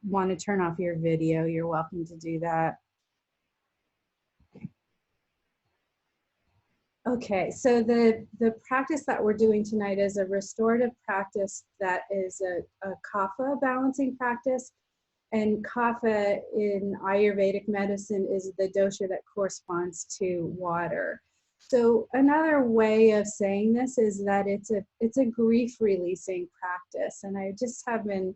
want to turn off your video, you're welcome to do that. Okay, so the practice that we're doing tonight is a restorative practice that is a Kapha balancing practice. And Kapha in Ayurvedic medicine is the dosha that corresponds to water. So another way of saying this is that it's a grief releasing practice. And I just have been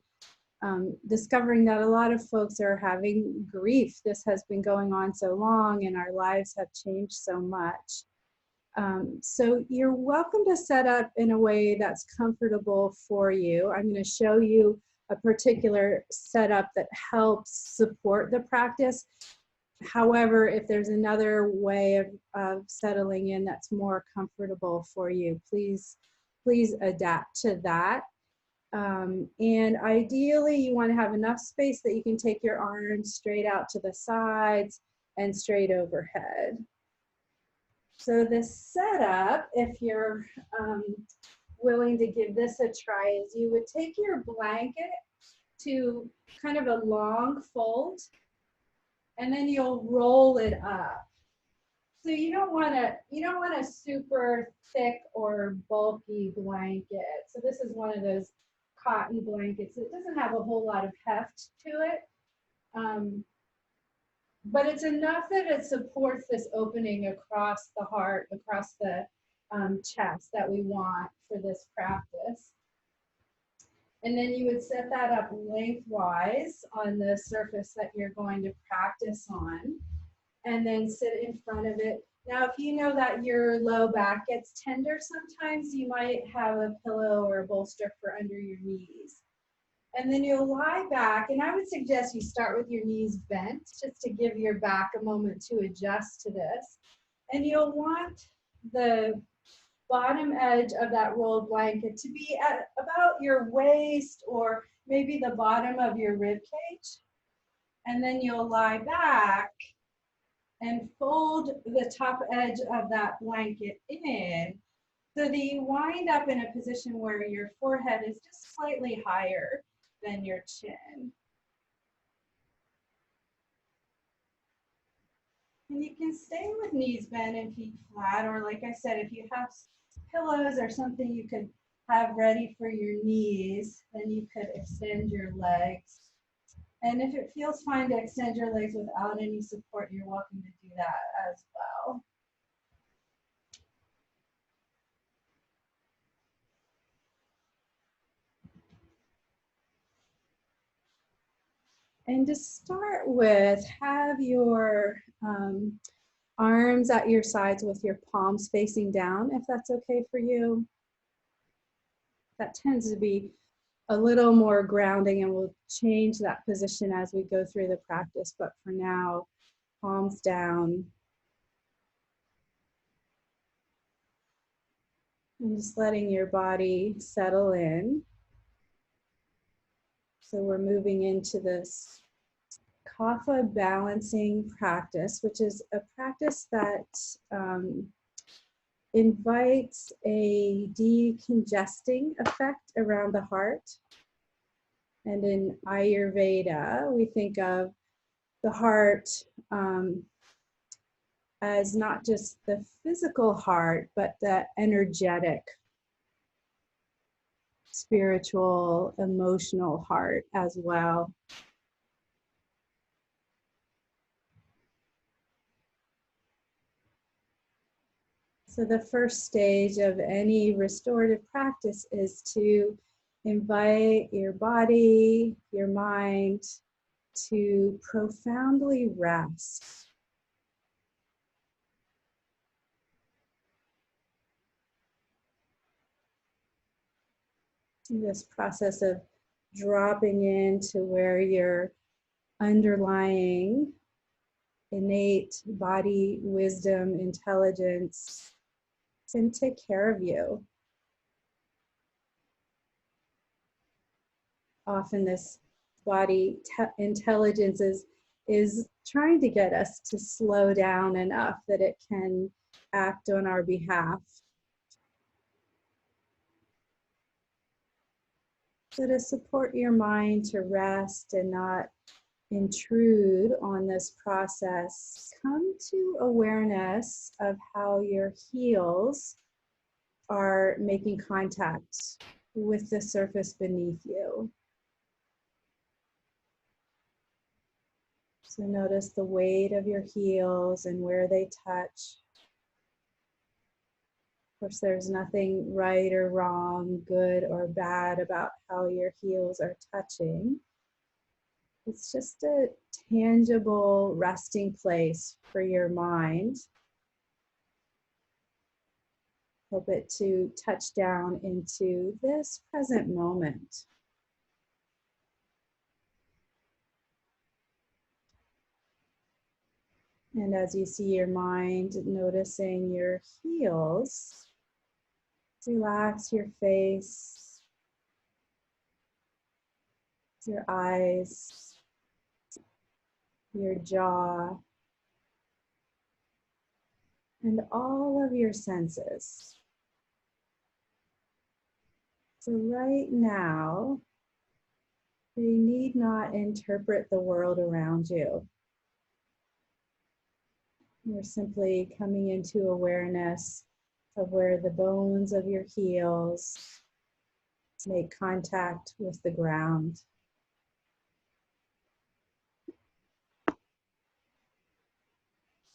discovering that a lot of folks are having grief. This has been going on so long and our lives have changed so much. So you're welcome to set up in a way that's comfortable for you. I'm going to show you a particular setup that helps support the practice. However, if there's another way of settling in that's more comfortable for you, please adapt to that. And ideally, you want to have enough space that you can take your arms straight out to the sides and straight overhead. So the setup, if you're willing to give this a try, is you would take your blanket to kind of a long fold, and then you'll roll it up. So you don't want a super thick or bulky blanket. So this is one of those cotton blankets. It doesn't have a whole lot of heft to it. But it's enough that it supports this opening across the heart, across the chest that we want for this practice. And then you would set that up lengthwise on the surface that you're going to practice on, and then sit in front of it. Now, if you know that your low back gets tender sometimes, you might have a pillow or a bolster for under your knees. And then you'll lie back, and I would suggest you start with your knees bent just to give your back a moment to adjust to this. And you'll want the bottom edge of that rolled blanket to be at about your waist or maybe the bottom of your rib cage. And then you'll lie back and fold the top edge of that blanket in so that you wind up in a position where your forehead is just slightly higher than your chin. And you can stay with knees bent and feet flat, or like I said, if you have pillows or something you could have ready for your knees, then you could extend your legs. And if it feels fine to extend your legs without any support, you're welcome to do that as well. And to start with, have your arms at your sides with your palms facing down, if that's okay for you. That tends to be a little more grounding, and we'll change that position as we go through the practice. But for now, palms down. And just letting your body settle in. So we're moving into this Kapha balancing practice, which is a practice that invites a decongesting effect around the heart. And in Ayurveda, we think of the heart as not just the physical heart, but the energetic, spiritual, emotional heart as well. So the first stage of any restorative practice is to invite your body, your mind to profoundly rest. This process of dropping into where your underlying innate body wisdom, intelligence can take care of you. Often this body intelligence is trying to get us to slow down enough that it can act on our behalf. So to support your mind to rest and not intrude on this process, come to awareness of how your heels are making contact with the surface beneath you. So notice the weight of your heels and where they touch. Of course, there's nothing right or wrong, good or bad about how your heels are touching. It's just a tangible resting place for your mind. Help it to touch down into this present moment. And as you see your mind noticing your heels, relax your face, your eyes, your jaw, and all of your senses. So right now, you need not interpret the world around you. You're simply coming into awareness of where the bones of your heels make contact with the ground.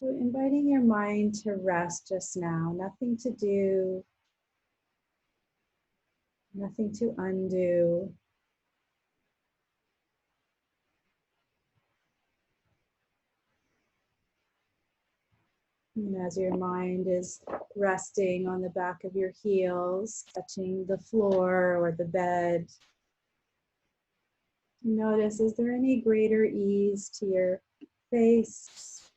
So inviting your mind to rest just now, nothing to do, nothing to undo. And as your mind is resting on the back of your heels, touching the floor or the bed, notice, is there any greater ease to your face,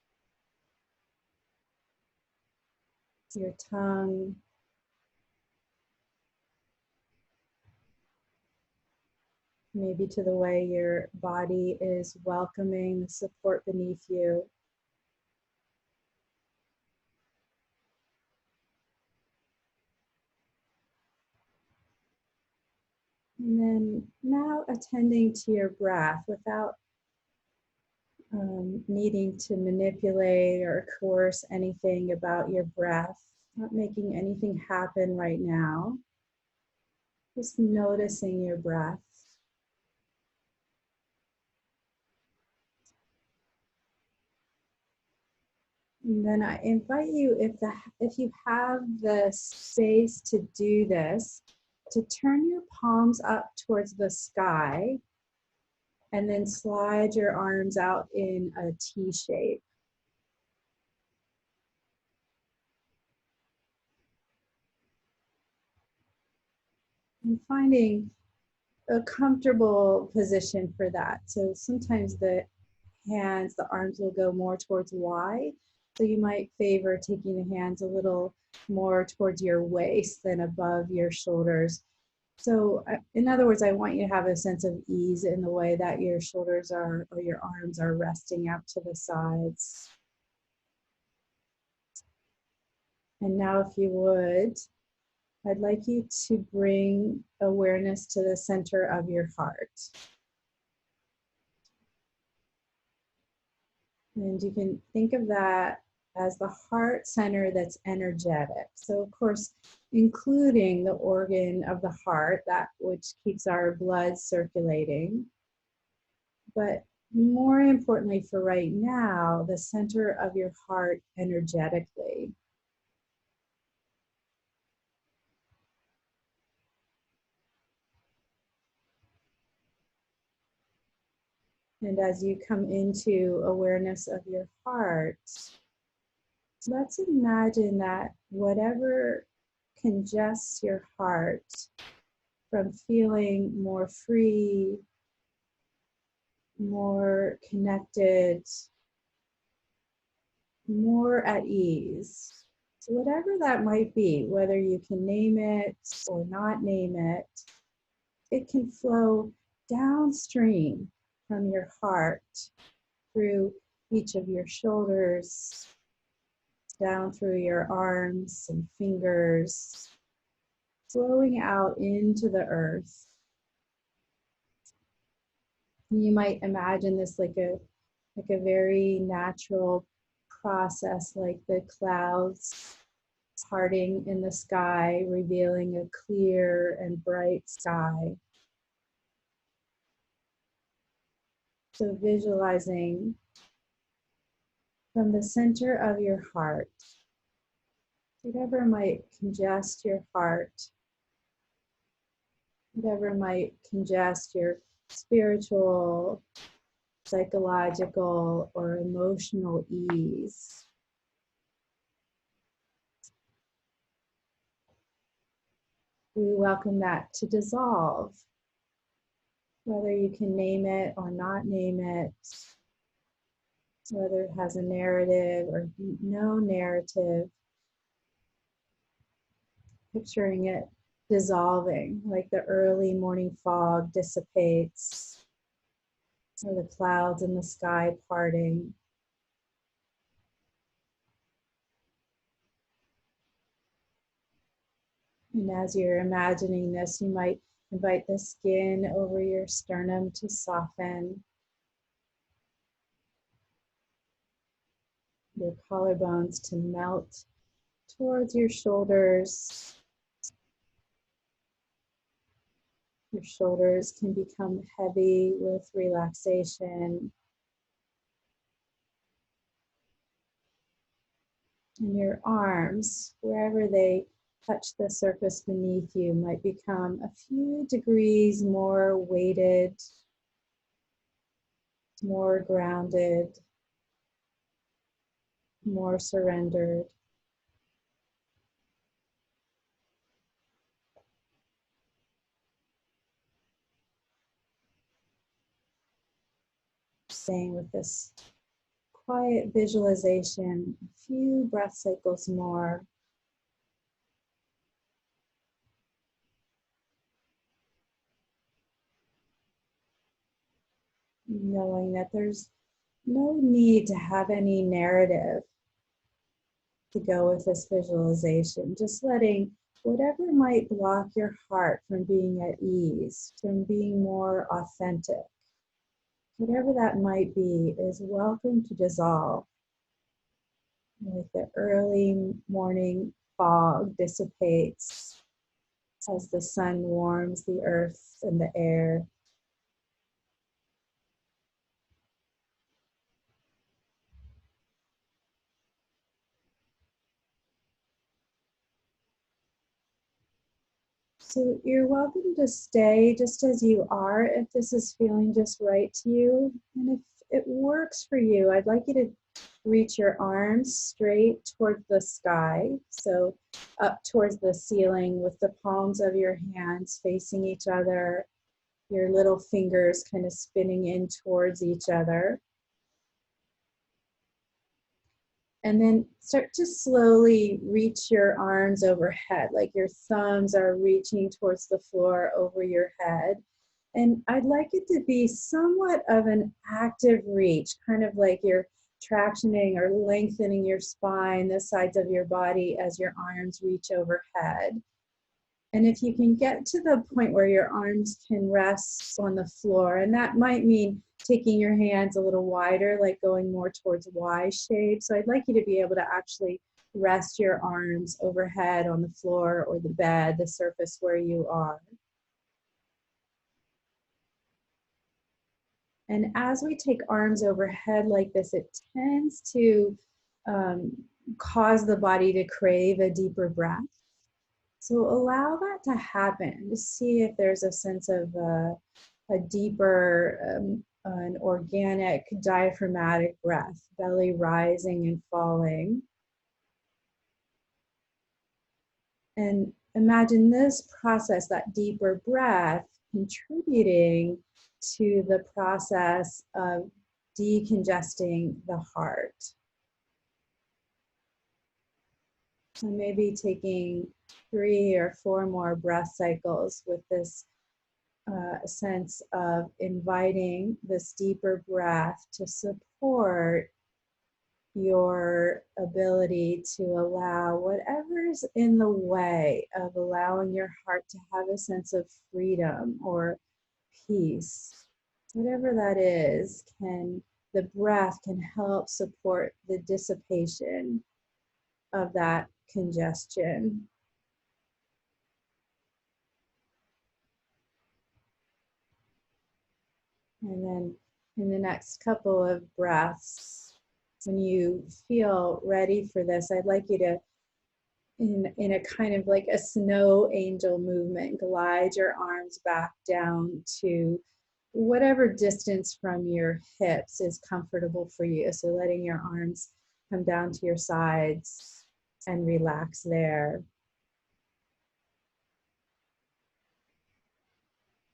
your tongue, maybe to the way your body is welcoming the support beneath you? And then now attending to your breath without needing to manipulate or coerce anything about your breath, not making anything happen right now, just noticing your breath. And then I invite you, if you have the space to do this, to turn your palms up towards the sky and then slide your arms out in a T shape. And finding a comfortable position for that. So sometimes the hands, the arms will go more towards Y. So you might favor taking the hands a little more towards your waist than above your shoulders. So in other words, I want you to have a sense of ease in the way that your shoulders are, or your arms are resting out to the sides. And now if you would, I'd like you to bring awareness to the center of your heart. And you can think of that as the heart center that's energetic. So of course, including the organ of the heart, that which keeps our blood circulating. But more importantly for right now, the center of your heart energetically. And as you come into awareness of your heart, let's imagine that whatever congests your heart from feeling more free, more connected, more at ease. So whatever that might be, whether you can name it or not name it, it can flow downstream from your heart through each of your shoulders, down through your arms and fingers, flowing out into the earth. You might imagine this like a very natural process, like the clouds parting in the sky, revealing a clear and bright sky. So visualizing from the center of your heart, whatever might congest your heart, whatever might congest your spiritual, psychological, or emotional ease. We welcome that to dissolve, whether you can name it or not name it, whether it has a narrative or no narrative, picturing it dissolving, like the early morning fog dissipates, or the clouds in the sky parting. And as you're imagining this, you might invite the skin over your sternum to soften, your collarbones to melt towards your shoulders. Your shoulders can become heavy with relaxation. And your arms, wherever they touch the surface beneath you, might become a few degrees more weighted, more grounded, more surrendered. Staying with this quiet visualization, a few breath cycles more. Knowing that there's no need to have any narrative to go with this visualization. Just letting whatever might block your heart from being at ease, from being more authentic, whatever that might be, is welcome to dissolve. Like the early morning fog dissipates as the sun warms the earth and the air. So you're welcome to stay just as you are if this is feeling just right to you. And if it works for you, I'd like you to reach your arms straight towards the sky. So up towards the ceiling with the palms of your hands facing each other, your little fingers kind of spinning in towards each other. And then start to slowly reach your arms overhead, like your thumbs are reaching towards the floor over your head. And I'd like it to be somewhat of an active reach, kind of like you're tractioning or lengthening your spine, the sides of your body as your arms reach overhead. And if you can get to the point where your arms can rest on the floor, and that might mean taking your hands a little wider, like going more towards Y shape. So I'd like you to be able to actually rest your arms overhead on the floor or the bed, the surface where you are. And as we take arms overhead like this, it tends to cause the body to crave a deeper breath. So allow that to happen. Just see if there's a sense of a deeper, an organic diaphragmatic breath, belly rising and falling. And imagine this process, that deeper breath, contributing to the process of decongesting the heart. So maybe taking 3 or 4 more breath cycles with this sense of inviting this deeper breath to support your ability to allow whatever's in the way of allowing your heart to have a sense of freedom or peace. whatever that is, the breath can help support the dissipation of that congestion. And then in the next couple of breaths, when you feel ready for this, I'd like you to, in a kind of like a snow angel movement, glide your arms back down to whatever distance from your hips is comfortable for you. So letting your arms come down to your sides and relax there.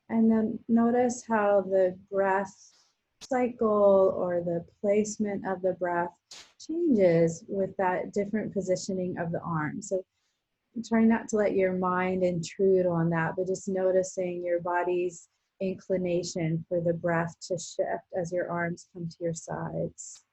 And then notice how the breath cycle or the placement of the breath changes with that different positioning of the arm. So try not to let your mind intrude on that, but just noticing your body's inclination for the breath to shift as your arms come to your sides.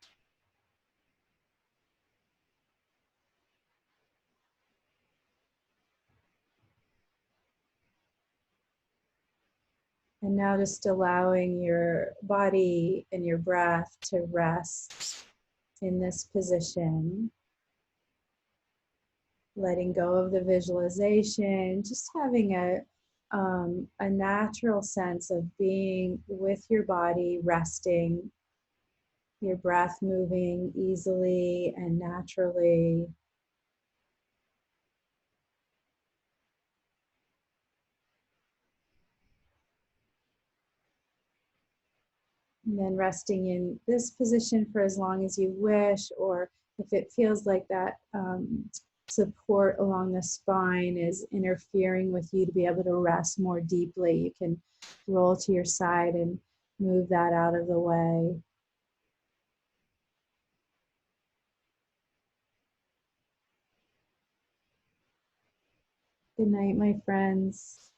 And now just allowing your body and your breath to rest in this position, letting go of the visualization, just having a natural sense of being with your body, resting, your breath moving easily and naturally. And then resting in this position for as long as you wish, or if it feels like that support along the spine is interfering with you to be able to rest more deeply, you can roll to your side and move that out of the way. Good night, my friends.